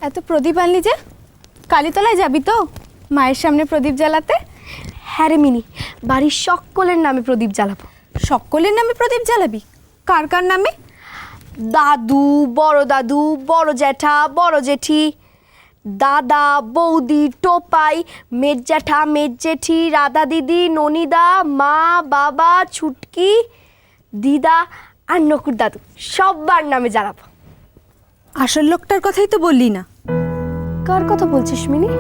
এত প্রদীপ আনলি যে? কালীতলায় যাবি তো মায়ের সামনে প্রদীপ জ্বালাতে? হ্যাঁ রে মিনি, বাড়ির সকলের নামে প্রদীপ জ্বালাবো। সকলের নামে প্রদীপ জ্বালাবি? কার কার নামে? দাদু, বড় জ্যাঠা, বড় জেঠি, দাদা, বৌদি, টোপাই, মেজ জ্যাঠা, মেজ জেঠি, রাধা দিদি, ননিদা, মা, বাবা, ছুটকি, দিদা আর নকুর দাদু সবার নামে জ্বালাবো। আসল লোকটার কথাই তো বললি না। কার কথা বলছিস মিনি?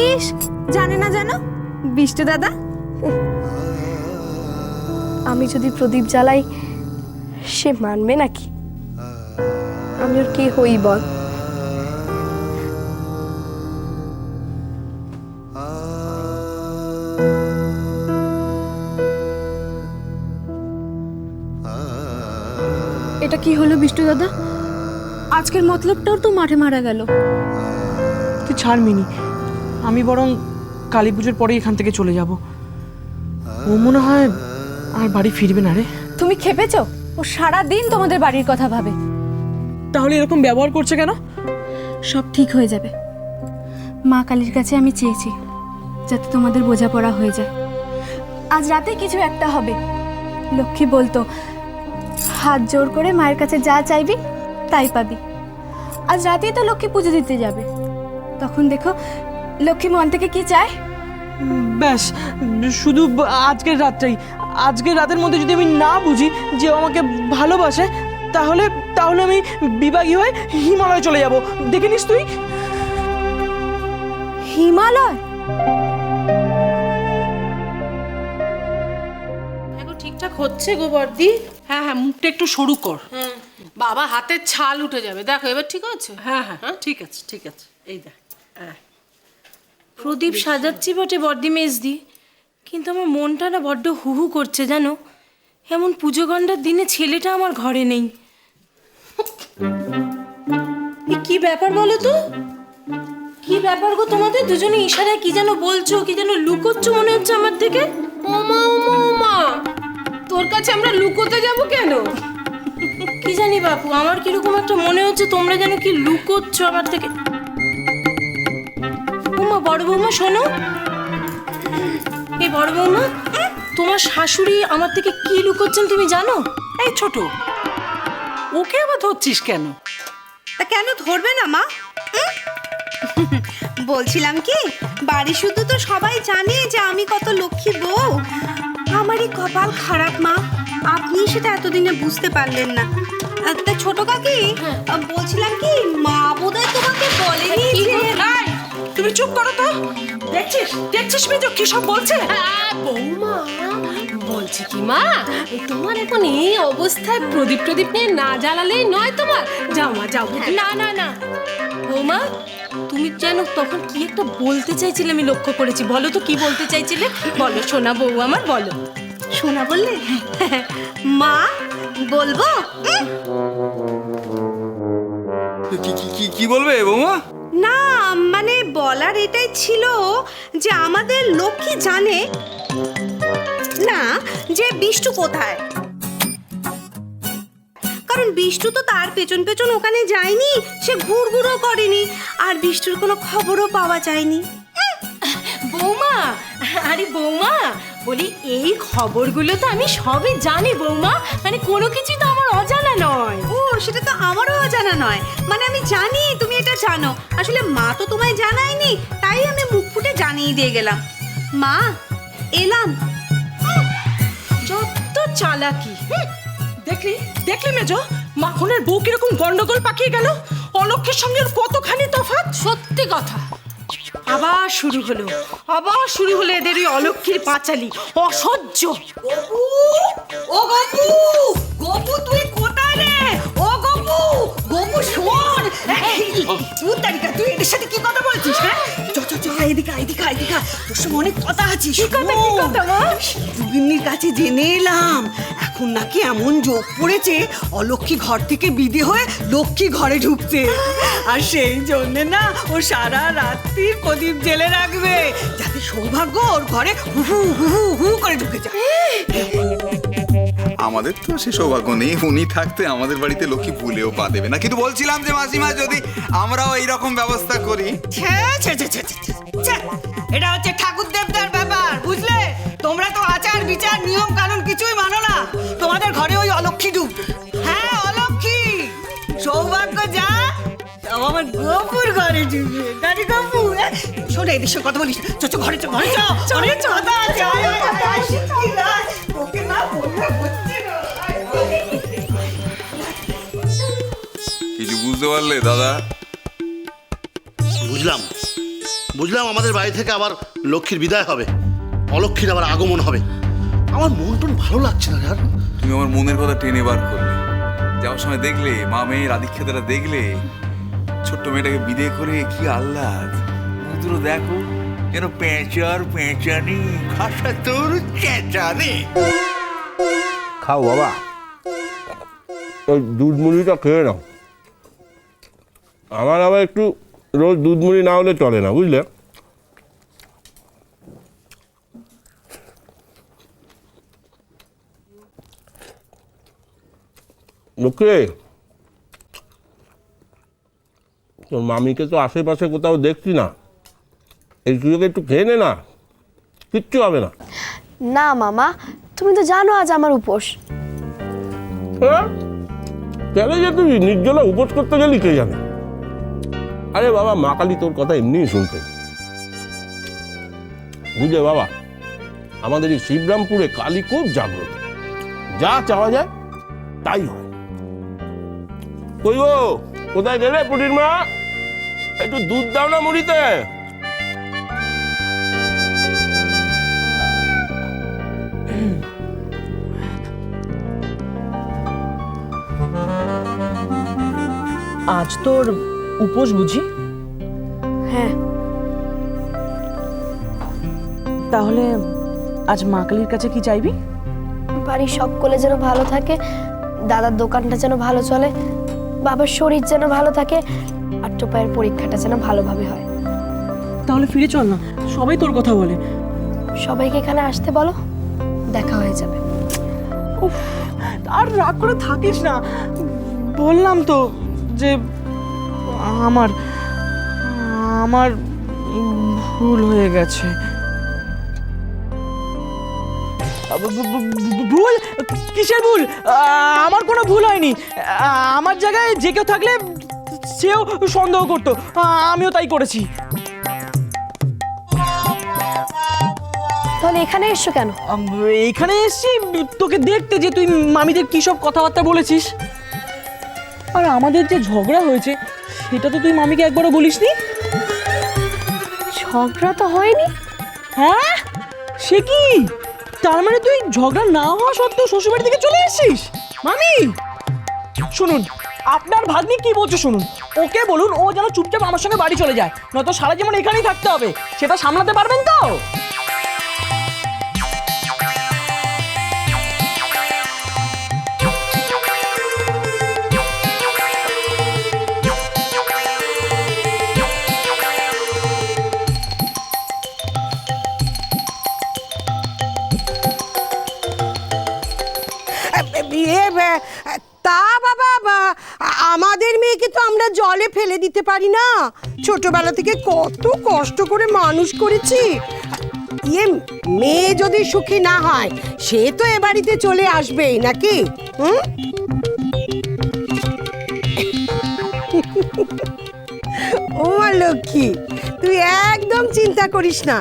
ইস, জানে না জানো, বিষ্টু দাদা। আমি যদি প্রদীপ জ্বালাই সে মানবে নাকি? আমি ওর কে হই বল? এটা কি হলো বিষ্টু দাদা? আজকের মতলবটাও তো মাঠে মারা গেল। তুই ছাড় মিনি, আমি বরং কালী পুজোর পরে এখান থেকে চলে যাব। ও মনে হয় আর বাড়ি ফিরবে না রে। তুমি খেপেছো? ও সারা দিন তোমাদের বাড়ির কথা ভাবে। তাহলে এরকম ব্যবহার করছে কেন? সব ঠিক হয়ে যাবে। মা কালীর কাছে আমি চেয়েছি যাতে তোমাদের বোঝাপড়া হয়ে যায়। আজ রাতে কিছু একটা হবে। লক্ষ্মী বলতো, হাত জোর করে মায়ের কাছে যা চাইবি তাই পাবি। আজ রাতেই তো লক্ষ্মী পুজো দিতে যাবে। তখন দেখো লক্ষ্মী মন থেকে কি চায়। ব্যাস, শুধু আজকের রাতের মধ্যে যদি আমি না বুঝি যে ও আমাকে ভালোবাসে, তাহলে আমি বিভাগী হয়ে হিমালয় চলে যাব। দেখে নিস তুই। হিমালয়? ঠিকঠাক হচ্ছে গো বর্দি। হ্যাঁ হ্যাঁ, মুখটা একটু সরু কর। বাবা হাতের ছাল উঠে যাবে, দেখো এবার ঠিক আছে। হ্যাঁ হ্যাঁ, ঠিক আছে ঠিক আছে, এই দেখ। প্রদীপ সাজাচ্ছি বটে বর্দি মেজদি, কিন্তু আমার মনটা না বড্ড হুহু করছে জানো। এমন পুজো গন্ডার দিনে ছেলেটা আমার ঘরে নেই। কি ব্যাপার বলো তো? কি ব্যাপার গো তোমাদের? দুজনে ইশারায় কি যেন বলছো, কি যেন লুকোচ্ছ মনে হচ্ছে আমার থেকে। ওমা ওমা ওমা, তোর কাছে আমরা লুকোতে যাব কেন? কি জানি বাপু, আমার কিরকম একটা মনে হচ্ছে তোমরা যেন কি লুকোচ্ছ আমার থেকে। ওমা, বড় বৌমা শোনো। এই বড় বৌমা, তোমার শাশুড়ি আমার থেকে কি লুকোচ্ছেন তুমি জানো? এই ছোট, ওকে আবার ধরছিস কেন? তা কেন ধরবে না মা? বলছিলাম কি, বাড়ি শুধু তো সবাই জানে যে আমি কত লক্ষ্মী বউ। আমারই কপাল খারাপ মা, আপনি সেটা এতদিনে বুঝতে পারলেন না। তা ছোট কাকি, বলছিলাম কি, মা বোধহয় তোমাকে বলেনি যে। তুমি চুপ করো তো। দেখছিস মেজো কি সব বলছে? বৌমা বলছি কি মা, তোমার এখন এই অবস্থায় প্রদীপ নিয়ে না জ্বালালেই নয় তোমার। যাও মা যাও। না না না বৌমা, তুমি যেন তখন কি একটা বলতে চাইছিলে, আমি লক্ষ্য করেছি। বলো তো কি বলতে চাইছিলে, বলো সোনা বউ আমার, বলো। শোনা বললে? মা বলবো? কি বলবে বৌমা? না মানে বলার এটাই ছিল যে আমাদের লক্ষ্মী জানে না যে বিষ্টু কোথায়। কারণ বিষ্টু তো তার পেছন পেছন ওখানে যায়নি, সে ঘুরঘুরও করেনি, আর বিষ্টুর কোনো খবরও পাওয়া যায়নি। বৌমা, আরে বৌমা বলি, এই খবরগুলো তো আমি সবই জানি বৌমা, মানে কোনো কিছু তো আমার অজানা নয়। ও, সেটা তো আমারও অজানা নয়, মানে আমি জানি তুমি এটা জানো। আসলে মা তো তোমায় জানায়নি, তাই আমি মুখ ফুটে জানিয়ে দিয়ে গেলাম। মা এলাম। যত চালাকি। দেখলি মেজো, মাখনের বউ কিরকম গন্ডগোল পাকিয়ে গেল। অলক্ষ্যের সঙ্গে ওর কতখানি তফাৎ। সত্যি কথা। আবার শুরু হলো এদের ওই অলক্ষ্মীর পাঁচালি, অসহ্য। ও গপু, গপু তুই কোথায় রে? ও গপু, গপু শোন। তুই তারিকা, তুই এদের সাথে কি কথা বলছিস? হ্যাঁ, এদিকে তোর সঙ্গে অনেক কথা আছে। কি কথা মা? দুগিন্নির কাছে জেনে এলাম, এখন নাকি এমন যোগ পড়েছে অলক্ষ্মী ঘর থেকে বিদে হয়ে লক্ষ্মী ঘরে ঢুকছে। আর সেই জন্য না ও সারা রাত্রির প্রদীপ জেলে রাখবে, যাতে সৌভাগ্য ওর ঘরে হু হু হু হু করে ঢুকে যায়। আমাদের তো সে সৌভাগ্য নেই, উনি থাকতে আমাদের বাড়িতে লক্ষ্মী ভুলেও পা দেবে না। কিন্তু বলছিলাম যে মাসিমা, যদি আমরাও এইরকম ব্যবস্থা করি। এটা হচ্ছে ঠাকুর দেবতার ব্যাপার, বুঝলে? তোমরা তো আচার বিচার নিয়ম কানুন কিছুই মানো না। তোমাদের ঘরে ওই অলক্ষী ডুব। হ্যাঁ, অলক্ষী। সৌভাগ্য যা আমার গপুর ঘরে ডুবে। দাদি গপু, শোনে এই বিষয়ে কথা বলিস। চো ঘরে চো, ঘরে চো, ঘরে চো। ওকে না বললে হচ্ছে না। কিছু বুঝতে পারলে দাদা? বুঝলাম আমাদের বাড়ি থেকে আবার লক্ষ্মীর বিদায় হবে, অলক্ষ্মীর আবার আগমন হবে। আমার মন টন ভালো লাগছে না यार। তুমি আমার মনের কথা টেনে বার করলে। যাওয়ার সময় দেখলে মা মেয়ের আদিক্ষেতারা, দেখলে ছোট্ট মেয়েটাকে বিদে করে কি আহ্লাদ। দুটো দেখো যেন পেঁচার পেঁচানি, খাসা তোর চেঁচানি। খাও বাবা, ওই দুধ মুড়িটা খেয়ে নাও। আমার আবার একটু রোজ দুধ মুড়ি না হলে চলে না, বুঝলে? লক্ষ্মী, তোর মামিকে তো আশেপাশে কোথাও দেখছি না, এই সুযোগে একটু খেয়ে নে না, কিচ্ছু হবে না। না মামা, তুমি তো জানো আজ আমার উপোস। হ্যাঁ, কেন যে তুই নির্জলা উপোস করতে গেলি কে জানে। আরে বাবা, মা কালী তোর কথা এমনিই শুনতে। বুঝলে বাবা, আমাদের এই শিবরামপুরে কালী খুব জাগ্রত, যা চাওয়া যায় তাই হয়। কই গো, কোথায় গেলে পুটির মা? একটু দুধ দাও না মুড়িতে। আজ তোর উপোস বুঝি? হ্যাঁ। তাহলে আজ মা কালীর কাছে কি চাইবি? বাড়ির সকলে যেন ভালো থাকে, দাদার দোকানটা যেন ভালো চলে, বাবার শরীর যেন ভালো থাকে, আর টোপায়ের পরীক্ষাটা যেন ভালোভাবে হয়। তাহলে ফিরে চল না, সবাই তোর কথা বলে। সবাইকে এখানে আসতে বলো, দেখা হয়ে যাবে। উফ, আর রাগ করে থাকিস না। বললাম তো যে আমার আমার ভুল হয়ে গেছে। ভুল? কিসের ভুল? আমার কোনো ভুল হয়নি। আমার জায়গায় যে কেউ থাকলে সেও সন্দেহ করতো, আমিও তাই করেছি। তাহলে এখানে এসছো কেন? এখানে এসছি তোকে দেখতে, যে তুই মামিদের কি সব কথাবার্তা বলেছিস। আর আমাদের যে ঝগড়া হয়েছে সেটা তো তুই মামিকে একবারও বলিসনি। ঝগড়া তো হয়নি। হ্যাঁ, সে কি? তার মানে তুই ঝগড়া না হওয়া সত্ত্বেও শ্বশুরবাড়ি থেকে চলে এসেছিস? মামি শুনুন, আপনার ভাগ্নি কি বলছে শুনুন। ওকে বলুন ও যেন চুপচাপ আমার সঙ্গে বাড়ি চলে যায়, নয়তো সারা জীবন এখানেই থাকতে হবে। সেটা সামলাতে পারবেন তো? তা বাবা, আমাদের মেয়েকে তো আমরা জলে ফেলে দিতে পারি না। ছোটবেলা থেকে কত কষ্ট করে মানুষ করেছি। মেয়ে যদি সুখী না হয় সে তো এ বাড়িতে চলে আসবেই নাকি? ও লক্ষ্মী, তুই একদম চিন্তা করিস না,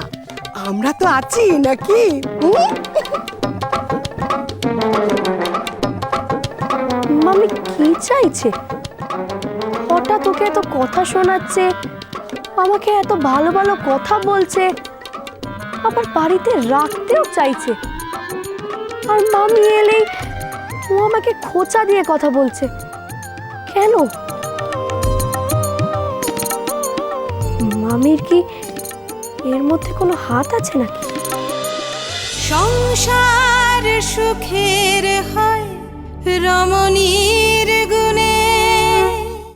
আমরা তো আছি নাকি? মামি কি চাইছে? হঠাৎ ওকে এত কথা শোনাচ্ছে, আমাকে এত ভালো ভালো কথা বলছে, আবার বাড়িতে রাখতেও চাইছে। আর মামি এলেই ও আমাকে খোঁচা দিয়ে কথা বলছে। কেন? মামির কি এর মধ্যে কোনো হাত আছে নাকি? সংসার সুখের হয় রমণীর গুণে।